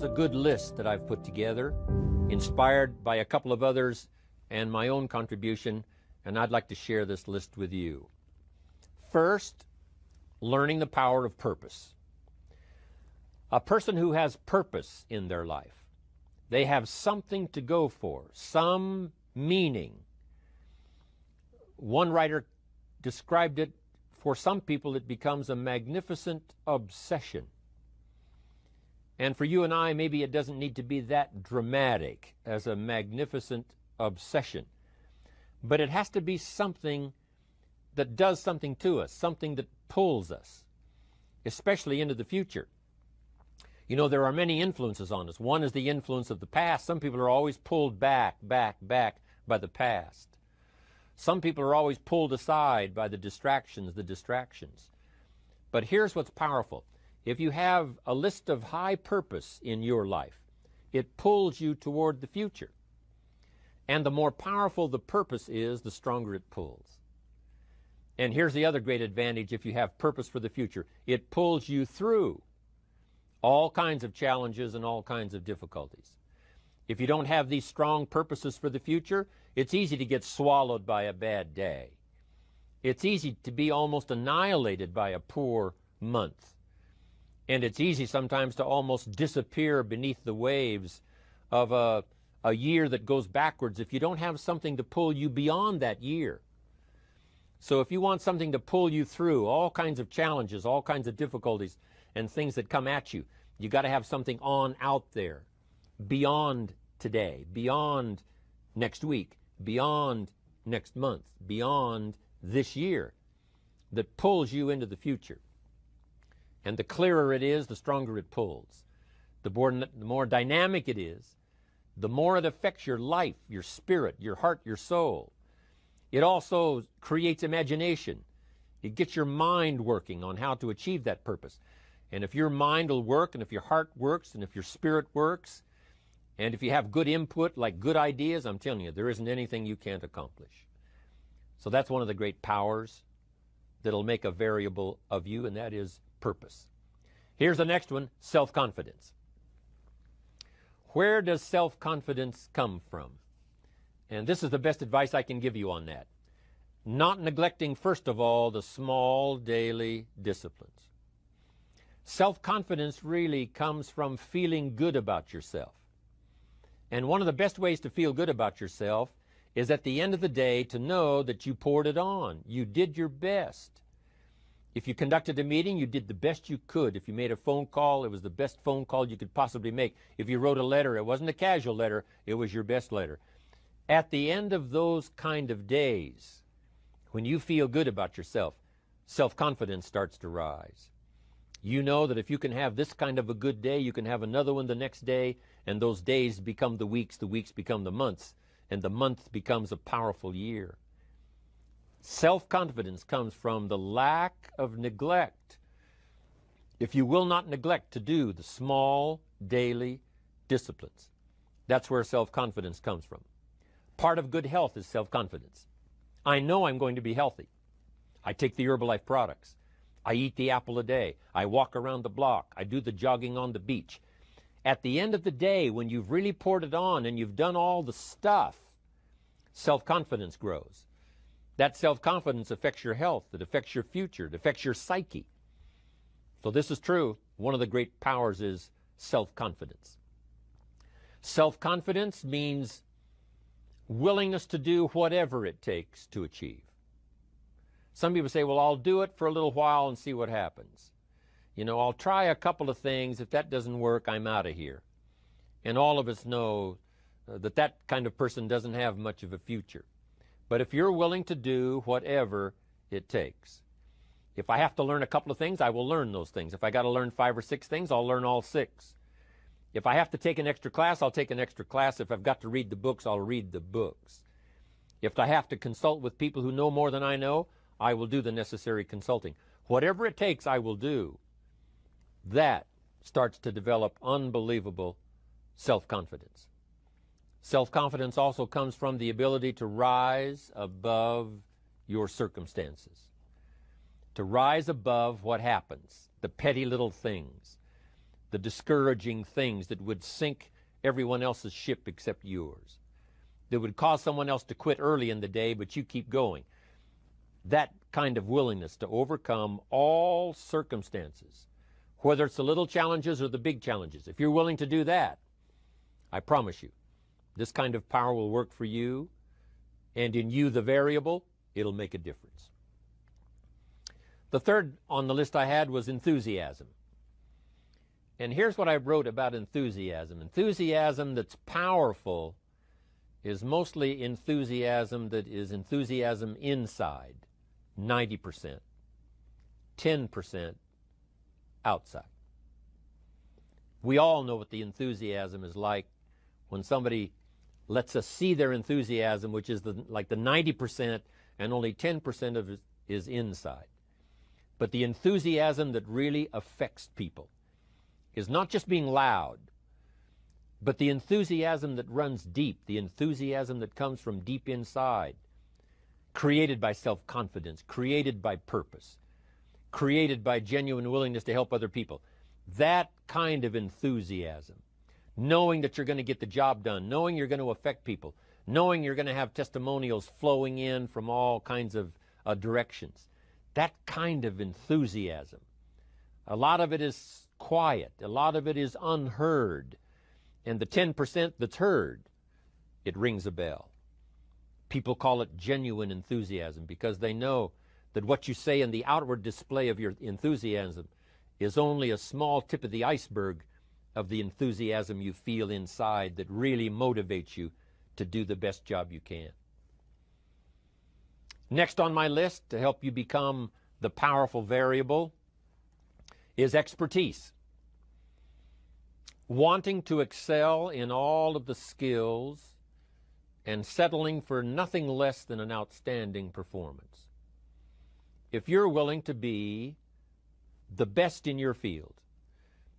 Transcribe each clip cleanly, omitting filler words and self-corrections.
a good list that I've put together, inspired by a couple of others and my own contribution, and I'd like to share this list with you. First, learning the power of purpose. A person who has purpose in their life, they have something to go for, some meaning. One writer described it, for some people it becomes a magnificent obsession. And for you and I, maybe it doesn't need to be that dramatic as a magnificent obsession. But it has to be something that does something to us, something that pulls us, especially into the future. You know, there are many influences on us. One is the influence of the past. Some people are always pulled back by the past. Some people are always pulled aside by the distractions. But here's what's powerful. If you have a list of high purpose in your life, it pulls you toward the future. And the more powerful the purpose is, the stronger it pulls. And here's the other great advantage if you have purpose for the future. It pulls you through all kinds of challenges and all kinds of difficulties. If you don't have these strong purposes for the future, it's easy to get swallowed by a bad day. It's easy to be almost annihilated by a poor month. And it's easy sometimes to almost disappear beneath the waves of a year that goes backwards if you don't have something to pull you beyond that year. So if you want something to pull you through all kinds of challenges, all kinds of difficulties, and things that come at you, you got to have something on out there, beyond today, beyond next week, beyond next month, beyond this year, that pulls you into the future. And the clearer it is, the stronger it pulls. The more dynamic it is, the more it affects your life, your spirit, your heart, your soul. It also creates imagination. It gets your mind working on how to achieve that purpose. And if your mind will work, and if your heart works, and if your spirit works, and if you have good input, like good ideas, I'm telling you, there isn't anything you can't accomplish. So that's one of the great powers that'll make a variable of you, and that is purpose. Here's the next one, self-confidence. Where does self-confidence come from? And this is the best advice I can give you on that. Not neglecting, first of all, the small daily disciplines. Self-confidence really comes from feeling good about yourself. And one of the best ways to feel good about yourself is at the end of the day to know that you poured it on. You did your best. If you conducted a meeting, you did the best you could. If you made a phone call, it was the best phone call you could possibly make. If you wrote a letter, it wasn't a casual letter, it was your best letter. At the end of those kind of days, when you feel good about yourself, self-confidence starts to rise. You know that if you can have this kind of a good day, you can have another one the next day, and those days become the weeks become the months, and the month becomes a powerful year. Self-confidence comes from the lack of neglect. If you will not neglect to do the small daily disciplines, that's where self-confidence comes from. Part of good health is self-confidence. I know I'm going to be healthy. I take the Herbalife products. I eat the apple a day. I walk around the block. I do the jogging on the beach. At the end of the day, when you've really poured it on and you've done all the stuff, self-confidence grows. That self-confidence affects your health. It affects your future. It affects your psyche. So this is true. One of the great powers is self-confidence. Self-confidence means willingness to do whatever it takes to achieve. Some people say, well, I'll do it for a little while and see what happens. You know, I'll try a couple of things. If that doesn't work, I'm out of here. And all of us know that that kind of person doesn't have much of a future. But if you're willing to do whatever it takes. If I have to learn a couple of things, I will learn those things. If I got to learn 5 or 6 things, I'll learn all 6. If I have to take an extra class, I'll take an extra class. If I've got to read the books, I'll read the books. If I have to consult with people who know more than I know, I will do the necessary consulting. Whatever it takes, I will do. That starts to develop unbelievable self-confidence. Self-confidence also comes from the ability to rise above your circumstances, to rise above what happens, the petty little things, the discouraging things that would sink everyone else's ship except yours, that would cause someone else to quit early in the day, but you keep going. That kind of willingness to overcome all circumstances, whether it's the little challenges or the big challenges. If you're willing to do that, I promise you, this kind of power will work for you, and in you, the variable, it'll make a difference. The third on the list I had was enthusiasm. And here's what I wrote about enthusiasm. Enthusiasm that's powerful is mostly enthusiasm that is enthusiasm inside, 90%, 10% outside. We all know what the enthusiasm is like when somebody lets us see their enthusiasm, which is like the 90%, and only 10% of it is inside. But the enthusiasm that really affects people is not just being loud, but the enthusiasm that runs deep, the enthusiasm that comes from deep inside, created by self-confidence, created by purpose, created by genuine willingness to help other people. That kind of enthusiasm, knowing that you're going to get the job done, knowing you're going to affect people, knowing you're going to have testimonials flowing in from all kinds of directions. That kind of enthusiasm. A lot of it is quiet. A lot of it is unheard. And the 10% that's heard, it rings a bell. People call it genuine enthusiasm because they know that what you say in the outward display of your enthusiasm is only a small tip of the iceberg of the enthusiasm you feel inside that really motivates you to do the best job you can. Next on my list, to help you become the powerful variable, is expertise. Wanting to excel in all of the skills and settling for nothing less than an outstanding performance. If you're willing to be the best in your field,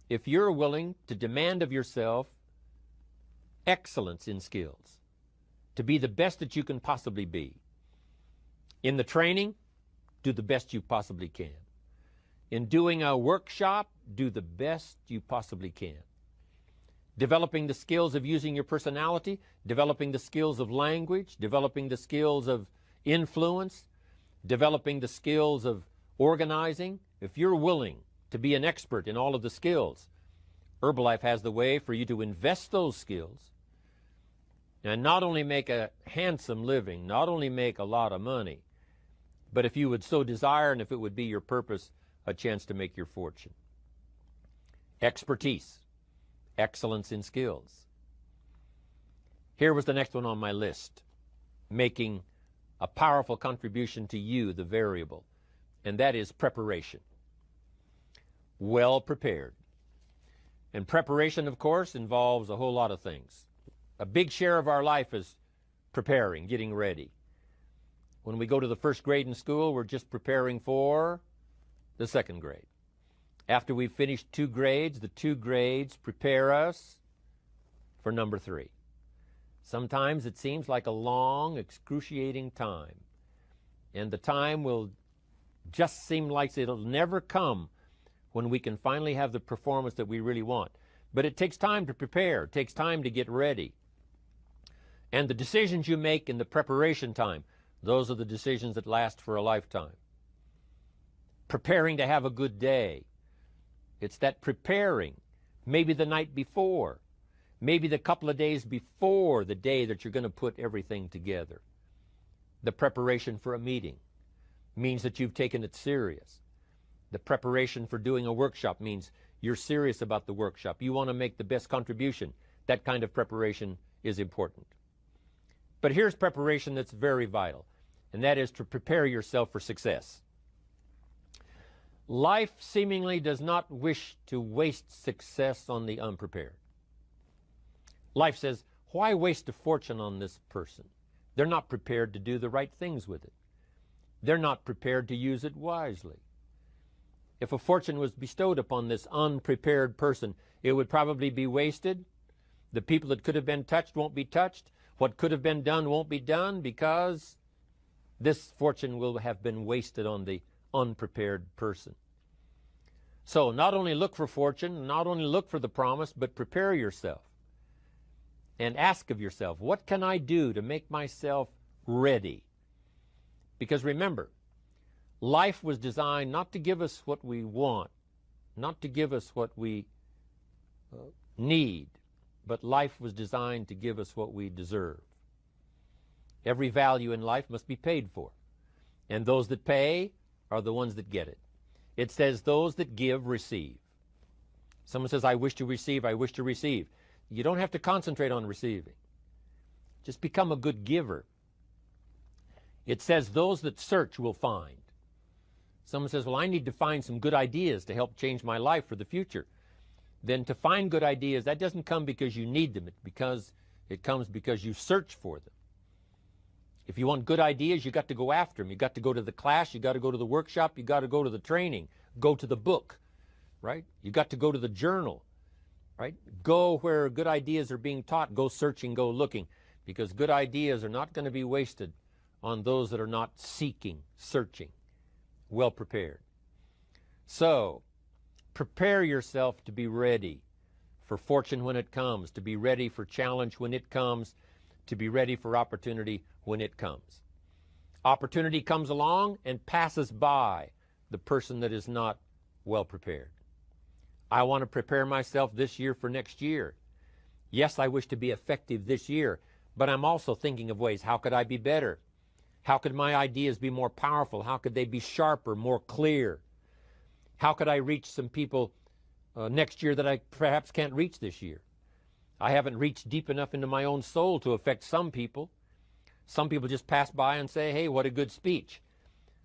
if you're willing to demand of yourself excellence in skills, to be the best that you can possibly be, in the training, do the best you possibly can. In doing a workshop, do the best you possibly can. Developing the skills of using your personality, developing the skills of language, developing the skills of influence, developing the skills of organizing. If you're willing to be an expert in all of the skills, Herbalife has the way for you to invest those skills and not only make a handsome living, not only make a lot of money, but if you would so desire and if it would be your purpose, a chance to make your fortune. Expertise. Excellence in skills. Here was the next one on my list, making a powerful contribution to you, the variable, and that is preparation. Well prepared. And preparation, of course, involves a whole lot of things. A big share of our life is preparing, getting ready. When we go to the first grade in school, we're just preparing for the second grade. After we've finished 2 grades, the 2 grades prepare us for number 3. Sometimes it seems like a long, excruciating time. And the time will just seem like it'll never come when we can finally have the performance that we really want. But it takes time to prepare. It takes time to get ready. And the decisions you make in the preparation time, those are the decisions that last for a lifetime. Preparing to have a good day. It's that preparing, maybe the night before, maybe the couple of days before the day that you're going to put everything together. The preparation for a meeting means that you've taken it serious. The preparation for doing a workshop means you're serious about the workshop. You want to make the best contribution. That kind of preparation is important. But here's preparation that's very vital, and that is to prepare yourself for success. Life seemingly does not wish to waste success on the unprepared. Life says, why waste a fortune on this person? They're not prepared to do the right things with it. They're not prepared to use it wisely. If a fortune was bestowed upon this unprepared person, it would probably be wasted. The people that could have been touched won't be touched. What could have been done won't be done because this fortune will have been wasted on the unprepared person. So not only look for fortune, not only look for the promise, but prepare yourself and ask of yourself, what can I do to make myself ready? Because remember, life was designed not to give us what we want, not to give us what we need, but life was designed to give us what we deserve. Every value in life must be paid for, and those that pay are the ones that get it. It says those that give receive. Someone says, I wish to receive, I wish to receive. You don't have to concentrate on receiving. Just become a good giver. It says those that search will find. Someone says, well, I need to find some good ideas to help change my life for the future. Then to find good ideas, that doesn't come because you need them. It comes because you search for them. If you want good ideas, you got to go after them. You got to go to the class, you got to go to the workshop, you got to go to the training, go to the book, right? You got to go to the journal, right? Go where good ideas are being taught. Go searching, go looking, because good ideas are not going to be wasted on those that are not seeking, searching, well prepared. So, prepare yourself to be ready for fortune when it comes, to be ready for challenge when it comes, to be ready for opportunity when it comes. Opportunity comes along and passes by the person that is not well prepared. I want to prepare myself this year for next year. Yes, I wish to be effective this year, but I'm also thinking of ways, how could I be better? How could my ideas be more powerful? How could they be sharper, more clear? How could I reach some people next year that I perhaps can't reach this year? I haven't reached deep enough into my own soul to affect some people. Some people just pass by and say, hey, what a good speech.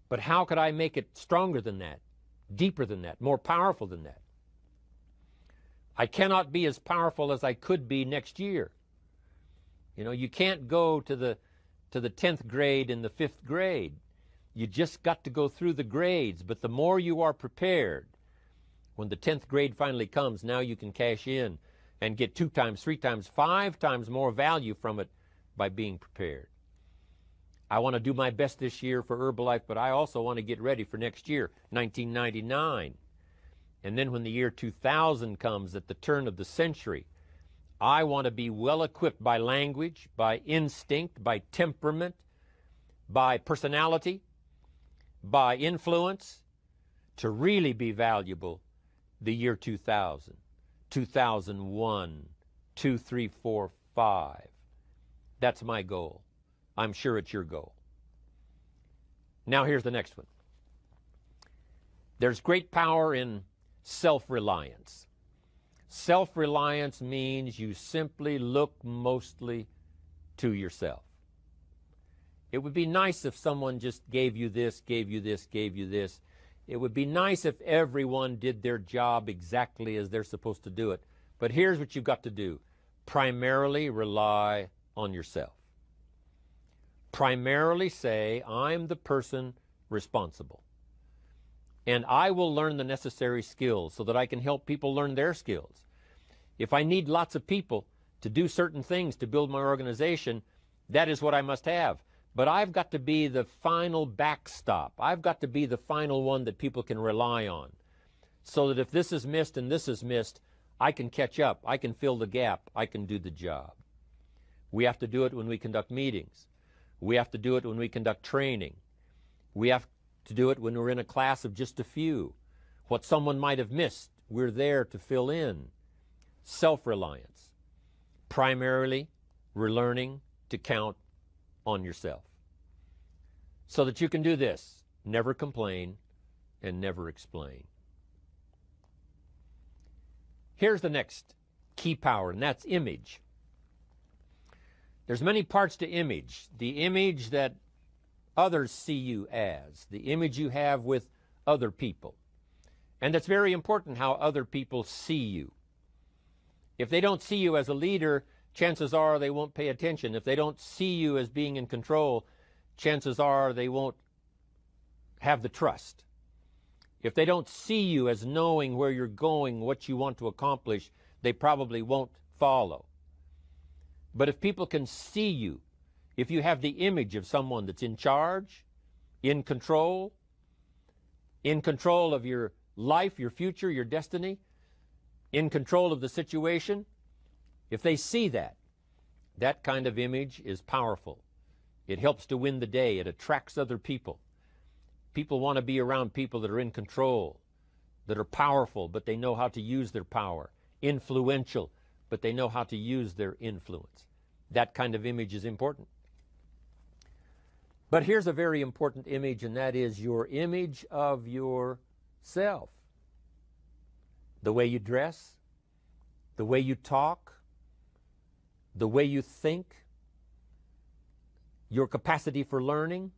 But how could I make it stronger than that, deeper than that, more powerful than that? I cannot be as powerful as I could be next year. You know, you can't go to the 10th grade in the 5th grade. You just got to go through the grades. But the more you are prepared, when the 10th grade finally comes, now you can cash in and get 2 times, 3 times, 5 times more value from it by being prepared. I want to do my best this year for Herbalife, but I also want to get ready for next year, 1999. And then when the year 2000 comes, at the turn of the century, I want to be well equipped by language, by instinct, by temperament, by personality, by influence, to really be valuable the year 2000, 2001, 2, 3, 4, 5. That's my goal. I'm sure it's your goal. Now here's the next one. There's great power in self-reliance. Self-reliance means you simply look mostly to yourself. It would be nice if someone just gave you this, gave you this, gave you this. It would be nice if everyone did their job exactly as they're supposed to do it. But here's what you've got to do. Primarily rely on yourself. Primarily say, I'm the person responsible. And I will learn the necessary skills so that I can help people learn their skills. If I need lots of people to do certain things to build my organization, that is what I must have. But I've got to be the final backstop. I've got to be the final one that people can rely on. So that if this is missed and this is missed, I can catch up. I can fill the gap. I can do the job. We have to do it when we conduct meetings. We have to do it when we conduct training. We have to do it when we're in a class of just a few. What someone might have missed, we're there to fill in. Self-reliance. Primarily, we're learning to count on yourself. So that you can do this. Never complain and never explain. Here's the next key power, and that's image. There's many parts to image. The image that others see you as, the image you have with other people. And it's very important how other people see you. If they don't see you as a leader, chances are they won't pay attention. If they don't see you as being in control, chances are they won't have the trust. If they don't see you as knowing where you're going, what you want to accomplish, they probably won't follow. But if people can see you, if you have the image of someone that's in charge, in control of your life, your future, your destiny, in control of the situation, if they see that, that kind of image is powerful. It helps to win the day. It attracts other people. People want to be around people that are in control, that are powerful, but they know how to use their power, influential, but they know how to use their influence. That kind of image is important. But here's a very important image, and that is your image of yourself. The way you dress, the way you talk, the way you think, your capacity for learning.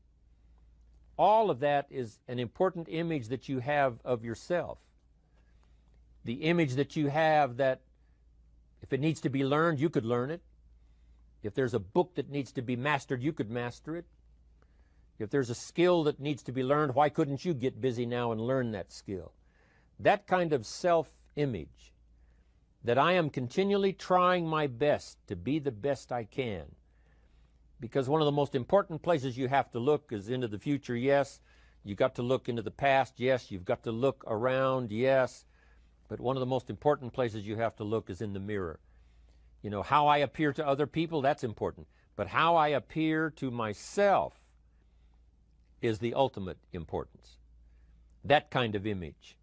All of that is an important image that you have of yourself. The image that you have that if it needs to be learned, you could learn it. If there's a book that needs to be mastered, you could master it. If there's a skill that needs to be learned, why couldn't you get busy now and learn that skill? That kind of self-image, that I am continually trying my best to be the best I can. Because one of the most important places you have to look is into the future, yes. You've got to look into the past, yes. You've got to look around, yes. But one of the most important places you have to look is in the mirror. You know, how I appear to other people, that's important. But how I appear to myself is the ultimate importance. That kind of image,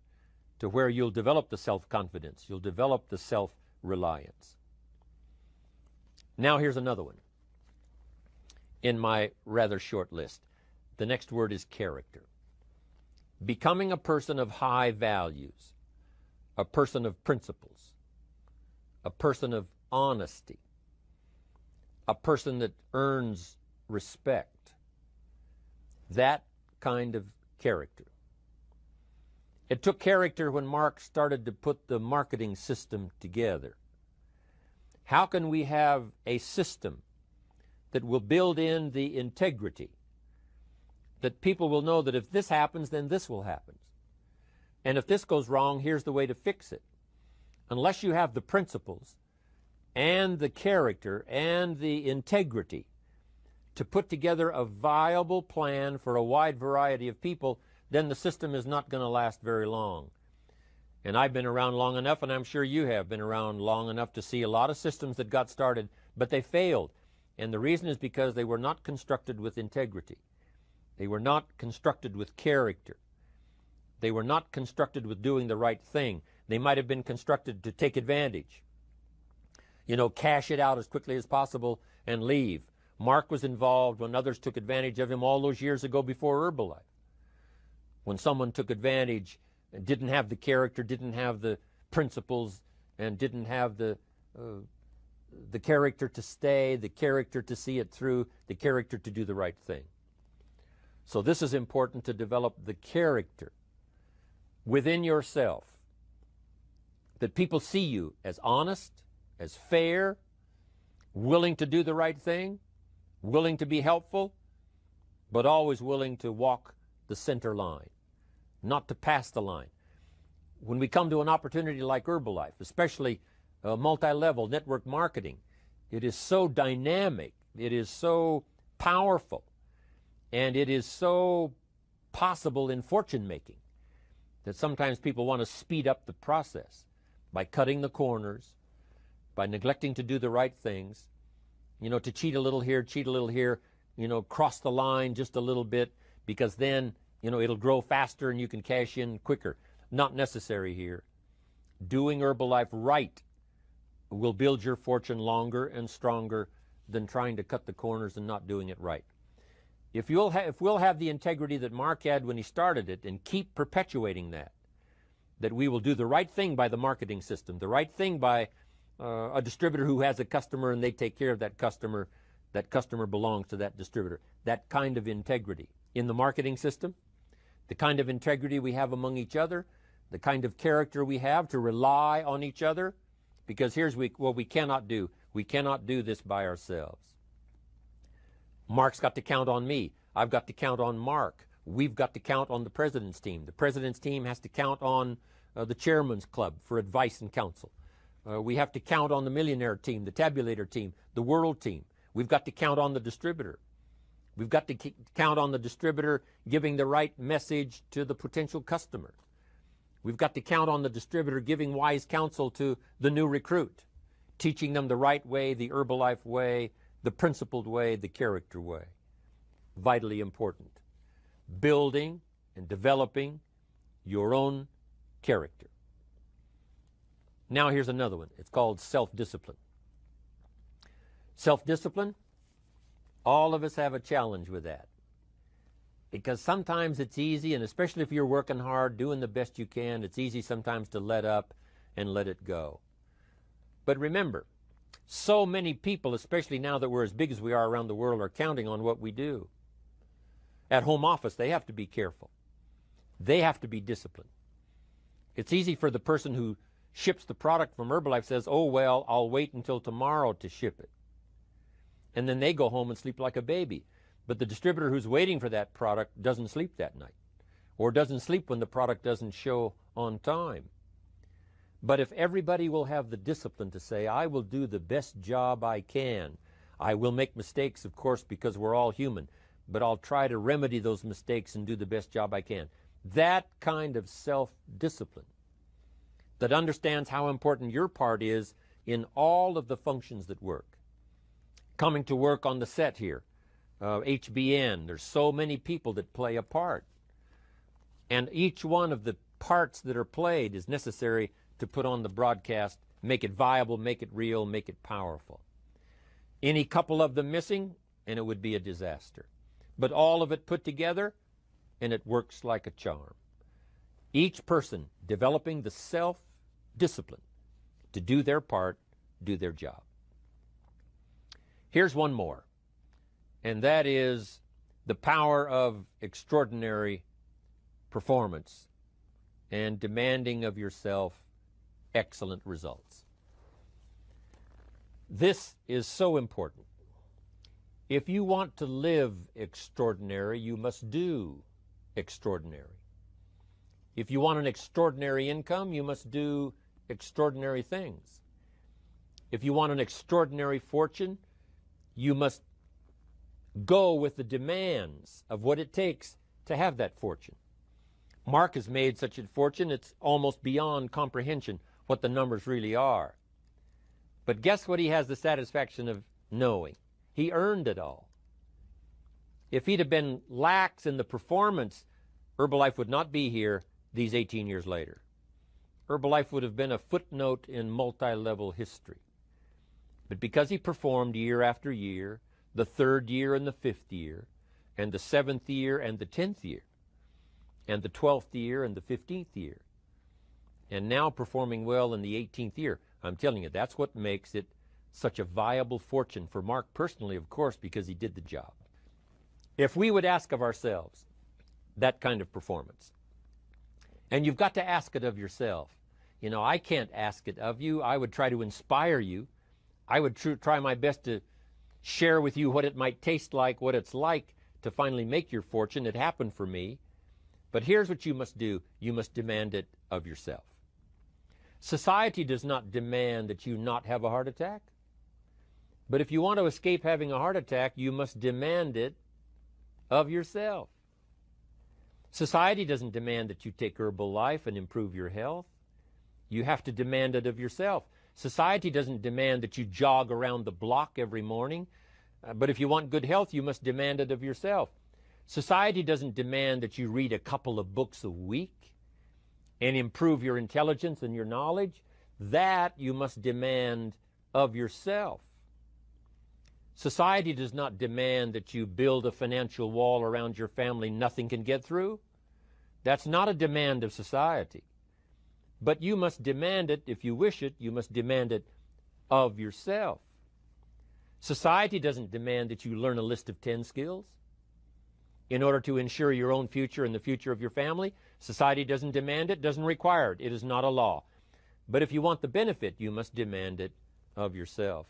to where you'll develop the self-confidence, you'll develop the self-reliance. Now here's another one in my rather short list. The next word is character. Becoming a person of high values, a person of principles, a person of honesty, a person that earns respect. That kind of character. It took character when Mark started to put the marketing system together. How can we have a system that will build in the integrity, that people will know that if this happens, then this will happen. And if this goes wrong, here's the way to fix it. Unless you have the principles and the character and the integrity to put together a viable plan for a wide variety of people, then the system is not going to last very long. And I've been around long enough, and I'm sure you have been around long enough to see a lot of systems that got started, but they failed. And the reason is because they were not constructed with integrity. They were not constructed with character. They were not constructed with doing the right thing. They might have been constructed to take advantage. You know, cash it out as quickly as possible and leave. Mark was involved when others took advantage of him all those years ago before Herbalife. When someone took advantage and didn't have the character, didn't have the principles, and didn't have the character to stay, the character to see it through, the character to do the right thing. So this is important, to develop the character within yourself, that people see you as honest, as fair, willing to do the right thing, willing to be helpful, but always willing to walk the center line, not to pass the line. When we come to an opportunity like Herbalife, especially multi-level network marketing, it is so dynamic, it is so powerful, and it is so possible in fortune making that sometimes people want to speed up the process by cutting the corners, by neglecting to do the right things, you know, to cheat a little here, you know, cross the line just a little bit, because then, you know, it'll grow faster and you can cash in quicker. Not necessary here. Doing Herbalife right will build your fortune longer and stronger than trying to cut the corners and not doing it right. If we'll have the integrity that Mark had when he started it, and keep perpetuating that we will do the right thing by the marketing system, the right thing by a distributor who has a customer and they take care of that customer belongs to that distributor. That kind of integrity in the marketing system, the kind of integrity we have among each other, the kind of character we have to rely on each other, because here's what we cannot do. We cannot do this by ourselves. Mark's got to count on me. I've got to count on Mark. We've got to count on the president's team. The president's team has to count on the chairman's club for advice and counsel. We have to count on the millionaire team, the tabulator team, the world team. We've got to count on the distributor. We've got to count on the distributor giving the right message to the potential customer. We've got to count on the distributor giving wise counsel to the new recruit, teaching them the right way, the Herbalife way, the principled way, the character way. Vitally important. Building and developing your own character. Now here's another one. It's called self-discipline. Self-discipline, all of us have a challenge with that. Because sometimes it's easy, and especially if you're working hard, doing the best you can, it's easy sometimes to let up and let it go. But remember, so many people, especially now that we're as big as we are around the world, are counting on what we do. At home office, they have to be careful. They have to be disciplined. It's easy for the person who ships the product from Herbalife says, oh, well, I'll wait until tomorrow to ship it. And then they go home and sleep like a baby. But the distributor who's waiting for that product doesn't sleep that night, or doesn't sleep when the product doesn't show on time. But if everybody will have the discipline to say, I will do the best job I can. I will make mistakes, of course, because we're all human, but I'll try to remedy those mistakes and do the best job I can. That kind of self-discipline that understands how important your part is in all of the functions that work. Coming to work on the set here, HBN, there's so many people that play a part. And each one of the parts that are played is necessary to put on the broadcast, make it viable, make it real, make it powerful. Any couple of them missing, and it would be a disaster. But all of it put together, and it works like a charm. Each person developing the self-discipline to do their part, do their job. Here's one more, and that is the power of extraordinary performance and demanding of yourself excellent results. This is so important. If you want to live extraordinary, you must do extraordinary. If you want an extraordinary income, you must do extraordinary things. If you want an extraordinary fortune, you must go with the demands of what it takes to have that fortune. Mark has made such a fortune, it's almost beyond comprehension what the numbers really are. But guess what he has the satisfaction of knowing? He earned it all. If he'd have been lax in the performance, Herbalife would not be here these 18 years later. Herbalife would have been a footnote in multi-level history. But because he performed year after year, the 3rd year and the 5th year, and the 7th year and the 10th year, and the 12th year and the 15th year, and now performing well in the 18th year, I'm telling you, that's what makes it such a viable fortune for Mark personally, of course, because he did the job. If we would ask of ourselves that kind of performance, and you've got to ask it of yourself. You know, I can't ask it of you. I would try to inspire you. I would try my best to share with you what it might taste like, what it's like to finally make your fortune. It happened for me. But here's what you must do. You must demand it of yourself. Society does not demand that you not have a heart attack. But if you want to escape having a heart attack, you must demand it of yourself. Society doesn't demand that you take Herbalife and improve your health. You have to demand it of yourself. Society doesn't demand that you jog around the block every morning. But if you want good health, you must demand it of yourself. Society doesn't demand that you read a couple of books a week and improve your intelligence and your knowledge. That you must demand of yourself. Society does not demand that you build a financial wall around your family nothing can get through. That's not a demand of society. But you must demand it, if you wish it, you must demand it of yourself. Society doesn't demand that you learn a list of 10 skills in order to ensure your own future and the future of your family. Society doesn't demand it, doesn't require it. It is not a law. But if you want the benefit, you must demand it of yourself.